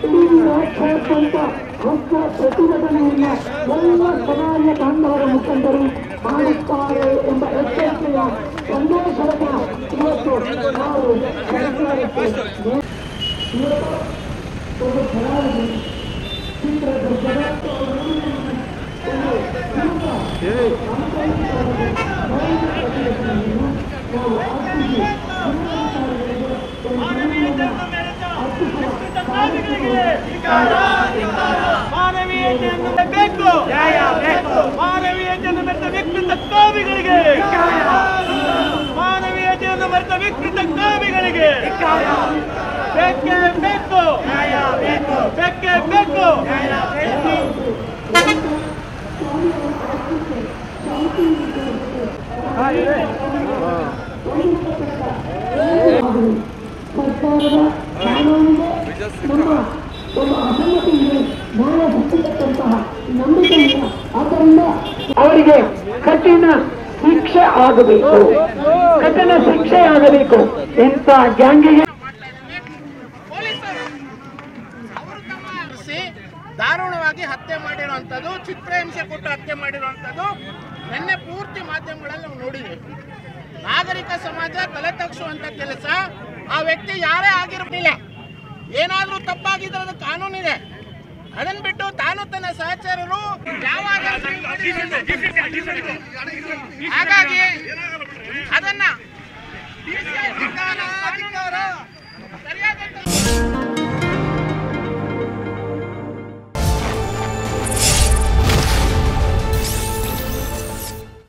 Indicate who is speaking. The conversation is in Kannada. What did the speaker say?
Speaker 1: ಇಡೀ ರಾಜ್ಯಾದ್ಯಂತ ಉಗ್ರ ಪ್ರತಿಭಟನೆಯನ್ನ ಎಲ್ಲ ಸಮಾಜ ಬಾಂಧವರ ಮುಖಂಡರು ಮಾಡುತ್ತಾರೆ ಎಂಬ ಎಚ್ಚರಿಕೆಯ ಸಂದೇಶವನ್ನ ಇವತ್ತು ನಾವು ಸರ್ಕಾರಕ್ಕೆ
Speaker 2: ಮಾನವೀಯತೆಯನ್ನು ಬೇಕು, ಮಾನವೀಯತೆಯನ್ನು ಮೆರೆದ ವಿಕೃತ ಕಾವಿಗಳಿಗೆ, ಮಾನವೀಯತೆಯನ್ನು ಮೆರೆದ ವಿಕೃತ ಕಾವಿಗಳಿಗೆ ಬೇಕೇ ಬೇಕು, ಬೇಕೇ ಬೇಕು.
Speaker 1: ಸರ್ಕಾರದ ನಮ್ಮ ಅಸಮ್ಮತಿ ಇದೆ, ನ್ಯಾಯ ಸಿಕ್ಕತಕ್ಕಂತಹ ನಂಬಿಕೆ ಇಲ್ಲ. ಆದ್ದರಿಂದ ಅವರಿಗೆ ಕಠಿಣ ಶಿಕ್ಷೆ ಆಗಬೇಕು, ಕಠಿಣ ಶಿಕ್ಷೆ ಆಗಬೇಕು. ಇಂಥ ಗ್ಯಾಂಗಿಗೆ
Speaker 3: ದಾರುಣವಾಗಿ ಹತ್ಯೆ ಮಾಡಿರುವಂಥದ್ದು, ಚಿತ್ರಹಿಂಸೆ ಕೊಟ್ಟು ಹತ್ಯೆ ಮಾಡಿರುವಂಥದ್ದು ನಿನ್ನೆ ಪೂರ್ತಿ ಮಾಧ್ಯಮಗಳಲ್ಲಿ ನಾವು ನೋಡಿದ್ವಿ. ನಾಗರಿಕ ಸಮಾಜ ತಲೆ ತಗ್ಸುವಂತ ಕೆಲಸ ಆ ವ್ಯಕ್ತಿ ಯಾರೇ ಆಗಿರಲಿಲ್ಲ. ಏನಾದ್ರೂ ತಪ್ಪಾಗಿದ್ರೆ ಅದು ಕಾನೂನಿದೆ. ಅದನ್ನ ಬಿಟ್ಟು ತಾನು ತನ್ನ ಸಹಚರರು ಯಾವಾಗ ಹಾಗಾಗಿ